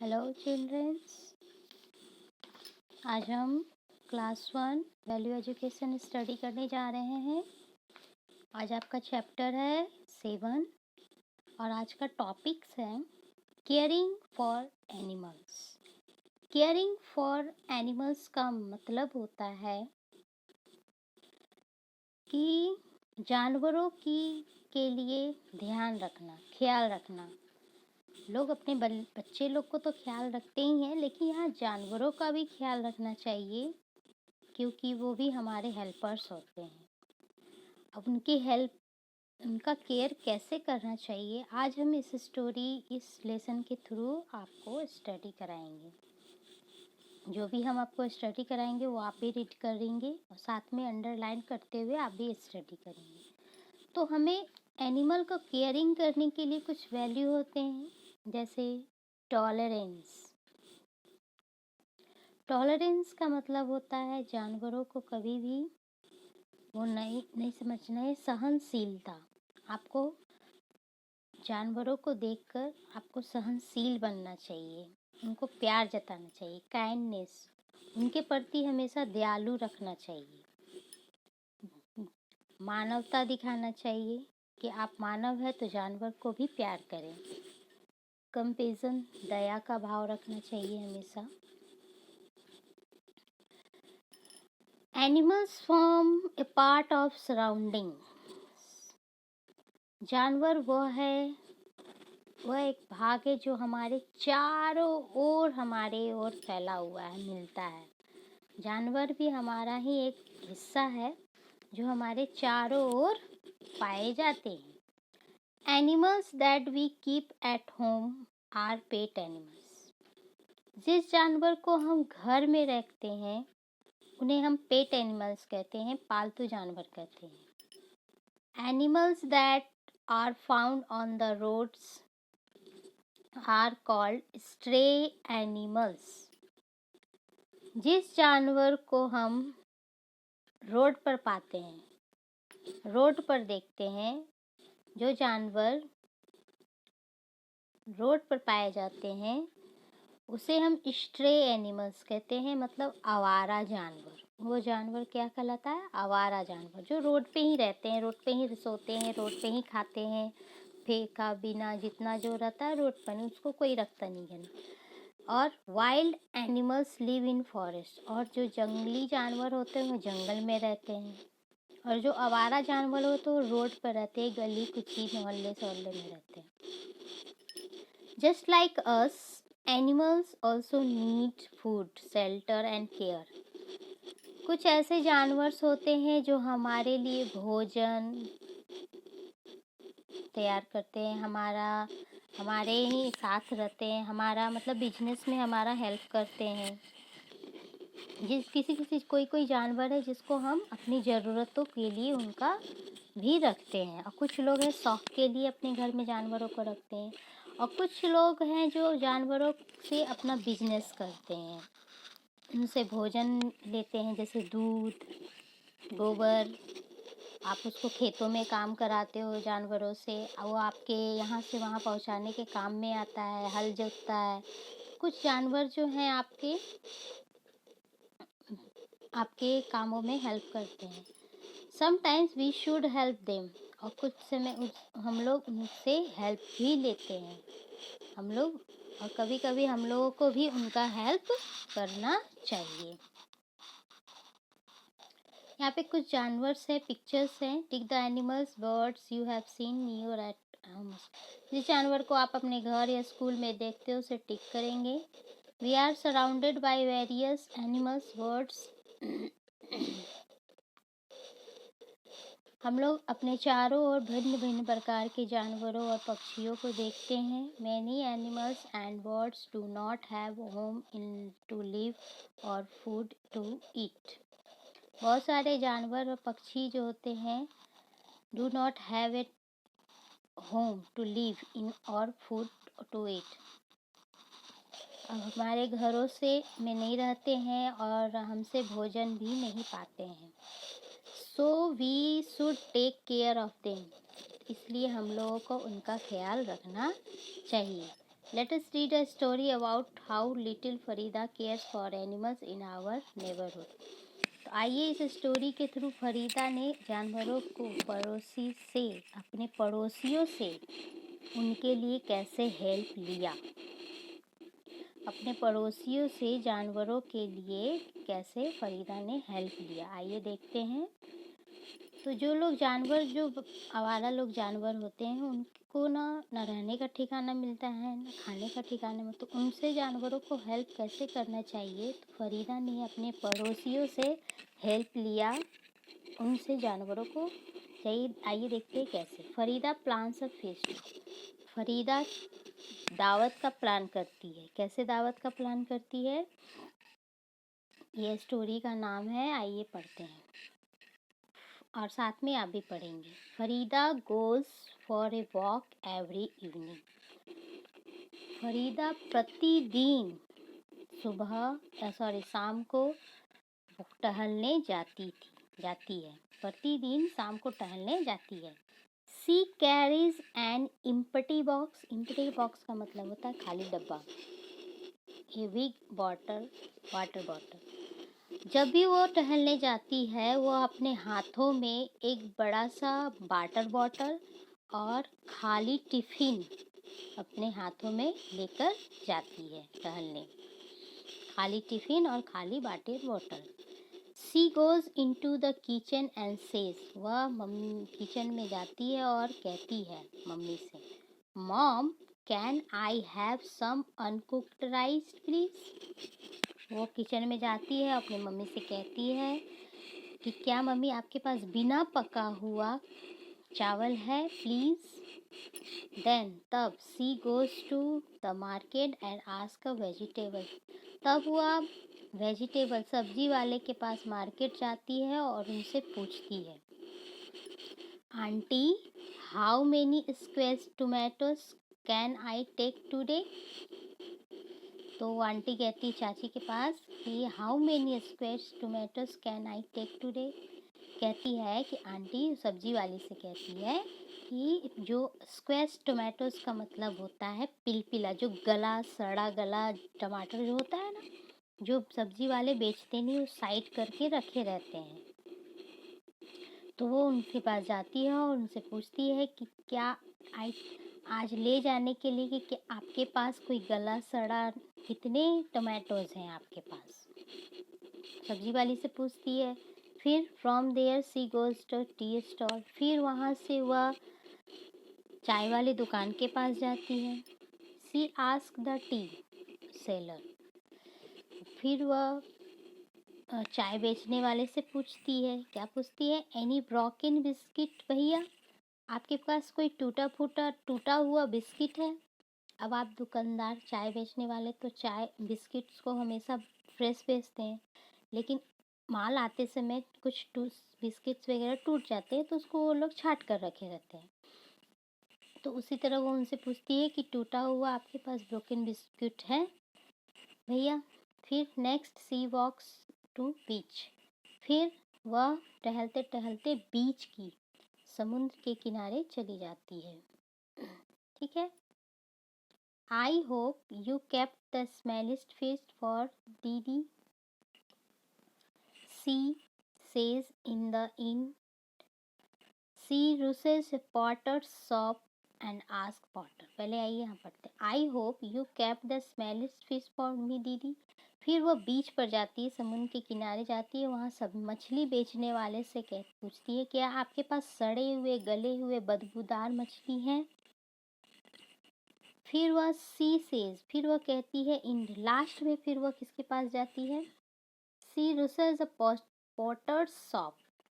Hello children's. आज हम class 1 value education study करने जा रहे हैं। आज आपका चैप्टर है 7 और आज का टॉपिक्स है caring for animals. Caring for animals का मतलब होता है कि जानवरों के लिए ध्यान रखना, ख्याल रखना। लोग अपने बच्चे लोग को तो ख्याल रखते ही हैं, लेकिन यहाँ जानवरों का भी ख्याल रखना चाहिए क्योंकि वो भी हमारे हेल्पर्स होते हैं। अब उनका केयर कैसे करना चाहिए, आज हम इस लेसन के थ्रू आपको स्टडी कराएंगे। जो भी हम आपको स्टडी कराएंगे वो आप भी रीड करेंगे और साथ में अंडरलाइन करते हुए आप भी स्टडी करेंगे। तो हमें एनिमल को केयरिंग करने के लिए कुछ वैल्यू होते हैं, जैसे टॉलरेंस। टॉलरेंस का मतलब होता है जानवरों को कभी भी वो नहीं समझना है, सहनशीलता। आपको जानवरों को देखकर आपको सहनशील बनना चाहिए, उनको प्यार जताना चाहिए, काइंडनेस, उनके प्रति हमेशा दयालु रखना चाहिए, मानवता दिखाना चाहिए कि आप मानव है तो जानवर को भी प्यार करें। कंपैशन, दया का भाव रखना चाहिए हमेशा। Animals form A part of surrounding. जानवर वह एक भाग है जो हमारे चारों ओर फैला हुआ है, मिलता है। जानवर भी हमारा ही एक हिस्सा है जो हमारे चारों ओर पाए जाते हैं। Animals that we keep at home are pet animals. जिस जानवर को हम घर में रखते हैं उन्हें हम पेट एनिमल्स कहते हैं, पालतू जानवर कहते हैं। Animals that are found on the roads are called stray animals. जिस जानवर को हम रोड पर पाते हैं, रोड पर देखते हैं, जो जानवर रोड पर पाए जाते हैं उसे हम स्ट्रे एनिमल्स कहते हैं, मतलब आवारा जानवर। वो जानवर क्या कहलाता है? आवारा जानवर, जो रोड पे ही रहते हैं, रोड पे ही सोते हैं, रोड पे ही खाते हैं, फेंका बिना जितना जो रहता है रोड पर, उसको कोई रखता नहीं है। और wild animals live in forest. और जो जंगली जानवर होते हैं वो जंगल में रहते हैं। और जो आवारा जानवर होते हैं वो रोड पर रहते हैं, गली कुची मोहल्ले सोहल्ले में रहते हैं। Just like us, animals also need food, shelter and care. कुछ ऐसे जानवर होते हैं जो हमारे लिए भोजन तैयार करते हैं, हमारे ही साथ रहते हैं, हमारा मतलब बिजनेस में हमारा हेल्प करते हैं। कोई जानवर है जिसको हम अपनी ज़रूरतों के लिए उनका भी रखते हैं, और कुछ लोग हैं शौक के लिए अपने घर में जानवरों को रखते हैं, और कुछ लोग हैं जो जानवरों से अपना बिजनेस करते हैं, उनसे भोजन लेते हैं, जैसे दूध, गोबर। आप उसको खेतों में काम कराते हो जानवरों से, वो आपके यहाँ से वहाँ पहुँचाने के काम में आता है, हल जोतता है। कुछ जानवर जो हैं आपके कामों में हेल्प करते हैं। Sometimes we should help them. और कुछ समय हम लोग उनसे हेल्प भी लेते हैं और कभी कभी हम लोगों को भी उनका हेल्प करना चाहिए। यहाँ पे कुछ जानवर्स है, पिक्चर्स हैं। Tick the animals birds you have seen near at home. जिस जानवर को आप अपने घर या स्कूल में देखते हो उसे टिक करेंगे। We are surrounded by various animals birds. हम लोग अपने चारों ओर भिन्न भिन्न प्रकार के जानवरों और पक्षियों को देखते हैं। Many animals and birds do not have home in to live और फूड टू ईट। बहुत सारे जानवर और पक्षी जो होते हैं do not have a home to live in और फूड टू ईट। हमारे घरों से में नहीं रहते हैं और हमसे भोजन भी नहीं पाते हैं। So we should take care of them. इसलिए हम लोगों को उनका ख्याल रखना चाहिए। Let us read a story about how little Farida cares for animals in our neighborhood. तो आइए इस स्टोरी के थ्रू फरीदा ने जानवरों को अपने पड़ोसियों से उनके लिए कैसे हेल्प लिया, अपने पड़ोसियों से जानवरों के लिए कैसे फरीदा ने हेल्प लिया। आइए देखते हैं। तो जो आवारा लोग जानवर होते हैं उनको ना रहने का ठिकाना मिलता है, ना खाने का ठिकाना मिलता, तो उनसे जानवरों को हेल्प कैसे करना चाहिए। तो फरीदा ने अपने पड़ोसियों से हेल्प लिया, उनसे जानवरों को चाहिए। आइए देखते हैं कैसे। फरीदा प्लान्स अ फीस्ट। फरीदा दावत का प्लान करती है। कैसे दावत का प्लान करती है, ये स्टोरी का नाम है। आइए पढ़ते हैं और साथ में आप भी पढ़ेंगे। Farida goes for a walk every evening. Farida प्रतिदिन शाम को टहलने जाती है। प्रतिदिन शाम को टहलने जाती है। She carries an empty box. Empty box का मतलब होता है खाली डब्बा। A big water bottle. जब भी वो टहलने जाती है वो अपने हाथों में एक बड़ा सा वाटर बॉटल और खाली टिफिन अपने हाथों में लेकर जाती है टहलने। खाली टिफिन और खाली water bottle. She goes into the kitchen and says. वह मम्मी किचन में जाती है और कहती है मम्मी से, mom can I have some uncooked rice please. वो किचन में जाती है, अपनी मम्मी से कहती है कि क्या मम्मी आपके पास बिना पका हुआ चावल है प्लीज। तब she goes to the market and ask a vegetable. तब वह सब्जी वाले के पास मार्केट जाती है और उनसे पूछती है, aunty how many square tomatoes can I take today. तो वो आंटी कहती चाची के पास कि how many square tomatoes can I take today. कहती है कि आंटी सब्जी वाली से कहती है कि जो स्क्वेयर टोमेटोज का मतलब होता है पिलपिला, जो सड़ा गला टमाटर जो होता है ना, जो सब्जी वाले बेचते नहीं, वो साइड करके रखे रहते हैं। तो वो उनके पास जाती है और उनसे पूछती है कि क्या आज ले जाने के लिए कि क्या आपके पास कोई गला सड़ा कितने टोमेटोज हैं आपके पास। सब्जी वाली से पूछती है। फिर from there she goes to tea stall. फिर वहाँ से वह चाय वाली दुकान के पास जाती है। सी आस्क द टी सेलर। फिर वह चाय बेचने वाले से पूछती है, क्या पूछती है, एनी ब्रोकन बिस्किट भैया, आपके पास कोई टूटा हुआ बिस्किट है। अब आप दुकानदार चाय बेचने वाले तो चाय बिस्किट्स को हमेशा फ्रेश बेचते हैं, लेकिन माल आते समय कुछ बिस्किट्स वगैरह टूट जाते हैं तो उसको वो लोग छाट कर रखे रहते हैं। तो उसी तरह वो उनसे पूछती है कि टूटा हुआ आपके पास ब्रोकन बिस्किट है भैया। फिर नेक्स्ट सी वॉक्स टू बीच। फिर वह टहलते टहलते बीच की समुद्र के किनारे चली जाती है। ठीक है। I hope you kept the smallest fish for didi, she says in the inn. She rushes potter's shop and ask potter. पहले आइए यहाँ पढ़ते। I hope you kept the smallest fish for me didi. फिर वह बीच पर जाती है, समुद्र के किनारे जाती है, वहाँ सब मछली बेचने वाले से पूछती है, क्या आपके पास सड़े हुए गले हुए बदबूदार मछली हैं। फिर वह फिर वह कहती है इन लास्ट में, फिर वह किसके पास जाती है, she rushes a potter's shop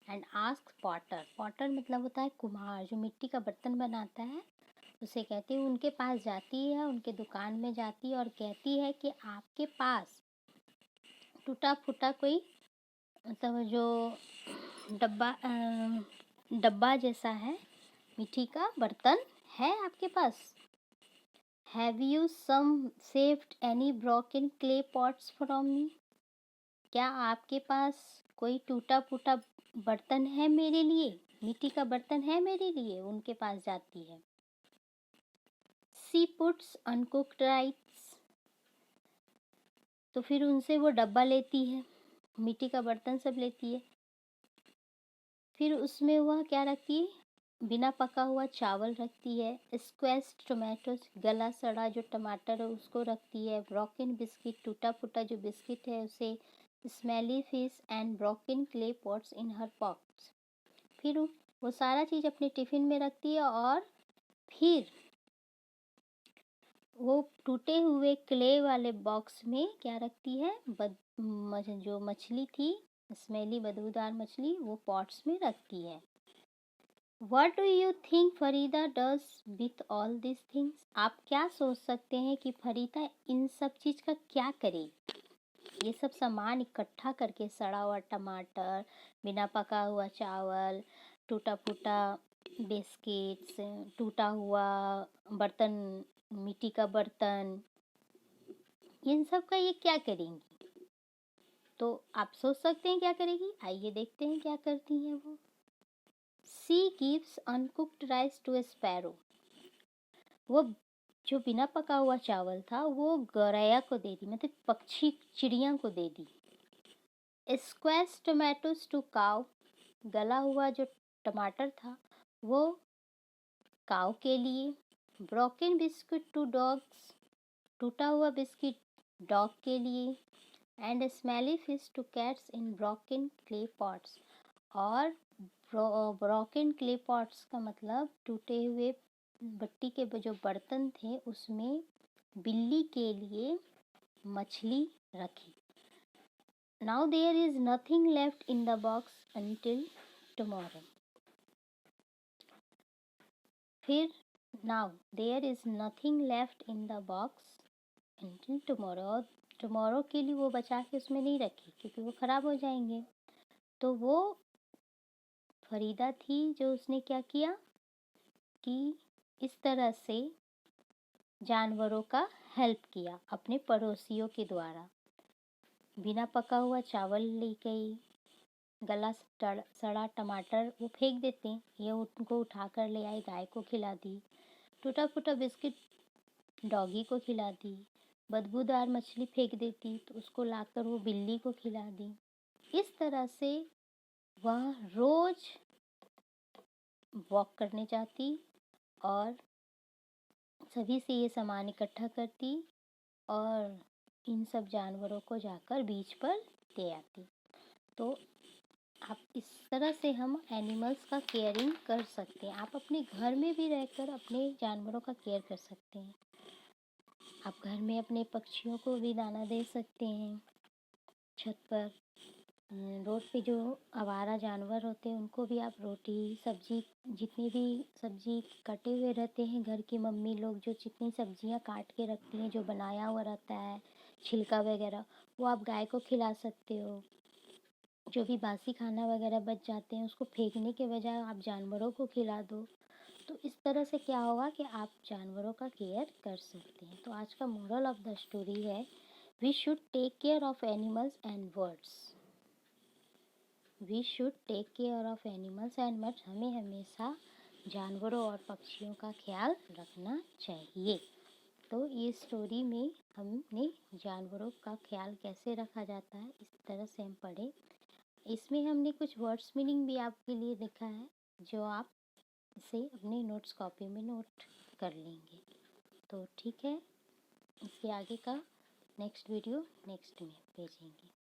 and ask potter. Potter मतलब होता है कुम्हार, जो मिट्टी का बर्तन बनाता है, उसे कहती है। उनके पास जाती है, उनके दुकान में जाती है और कहती है कि आपके पास टूटा फूटा कोई मतलब जो डब्बा जैसा है मिट्टी का बर्तन है आपके पास। Have you saved any broken clay pots from me. क्या आपके पास कोई टूटा फूटा बर्तन है मेरे लिए, मिट्टी का बर्तन है मेरे लिए। उनके पास जाती है। शी पुट्स अनकुक्ड राइस, तो फिर उनसे वो डब्बा लेती है, मिट्टी का बर्तन सब लेती है। फिर उसमें वह क्या रखती है, बिना पका हुआ चावल रखती है, स्क्वैश्ड टोमेटोज गला सड़ा जो टमाटर है उसको रखती है, ब्रोकन बिस्किट टूटा फूटा जो बिस्किट है उसे, smelly fish and broken clay pots in her pots. फिर वो सारा चीज़ अपने टिफ़िन में रखती है और फिर वो टूटे हुए क्ले वाले बॉक्स में क्या रखती है, जो मछली थी, स्मेली बदबूदार मछली, वो पॉट्स में रखती है। What do you think Farida does with all these things? आप क्या सोच सकते हैं कि फरीदा इन सब चीज़ का क्या करेगी? ये सब सामान इकट्ठा करके, सड़ा हुआ टमाटर, बिना पका हुआ चावल, टूटा फूटा बिस्किट्स, टूटा हुआ बर्तन, मिट्टी का बर्तन, इन सब का ये क्या करेंगी? तो आप सोच सकते हैं क्या करेगी। आइए देखते हैं क्या करती हैं वो। She gives uncooked rice to a sparrow, वो जो बिना पका हुआ चावल था वो गौरैया को दे दी, मतलब पक्षी चिड़िया को दे दी। स्क्वैश टोमेटोज टू काव, गला हुआ जो टमाटर था वो काव के लिए। ब्रोकन बिस्किट टू डॉग्स, टूटा हुआ बिस्किट डॉग के लिए। And smelly fish two cats in broken clay pots, और ब्रोकन क्ले पॉट्स का मतलब टूटे हुए मिट्टी के जो बर्तन थे उसमें बिल्ली के लिए मछली रखी। Now there is nothing left in the box until tomorrow, फिर now there is nothing left in the box until tomorrow, tomorrow के लिए वो बचा के उसमें नहीं रखी क्योंकि वो ख़राब हो जाएंगे। तो वो फरीदा थी जो उसने क्या किया कि इस तरह से जानवरों का हेल्प किया अपने पड़ोसियों के द्वारा। बिना पका हुआ चावल ले गई, गला सड़ा टमाटर वो फेंक देते हैं, ये उनको उठा कर ले आई, गाय को खिला दी। टूटा फूटा बिस्किट डॉगी को खिला दी। बदबूदार मछली फेंक देती तो उसको लाकर वो बिल्ली को खिला दी। इस तरह से वह रोज़ वॉक करने जाती और सभी से ये सामान इकट्ठा करती और इन सब जानवरों को जाकर बीच पर दे आती। तो आप इस तरह से हम एनिमल्स का केयरिंग कर सकते हैं। आप अपने घर में भी रहकर अपने जानवरों का केयर कर सकते हैं। आप घर में अपने पक्षियों को भी दाना दे सकते हैं। छत पर रोड पे जो आवारा जानवर होते हैं उनको भी आप रोटी सब्जी, जितनी भी सब्जी कटे हुए रहते हैं, घर की मम्मी लोग जो जितनी सब्जियां काट के रखती हैं, जो बनाया हुआ रहता है छिलका वगैरह, वो आप गाय को खिला सकते हो। जो भी बासी खाना वगैरह बच जाते हैं उसको फेंकने के बजाय आप जानवरों को खिला दो। तो इस तरह से क्या होगा कि आप जानवरों का केयर कर सकते हैं। तो आज का मोरल ऑफ द स्टोरी है, we should take care of animals and birds. We should take care of animals and birds, हमें हमेशा जानवरों और पक्षियों का ख्याल रखना चाहिए। तो ये स्टोरी में हमने जानवरों का ख्याल कैसे रखा जाता है इस तरह से हम पढ़े। इसमें हमने कुछ वर्ड्स मीनिंग भी आपके लिए लिखा है जो आप इसे अपने नोट्स कॉपी में नोट कर लेंगे। तो ठीक है, इसके आगे का नेक्स्ट वीडियो नेक्स्ट में भेजेंगे।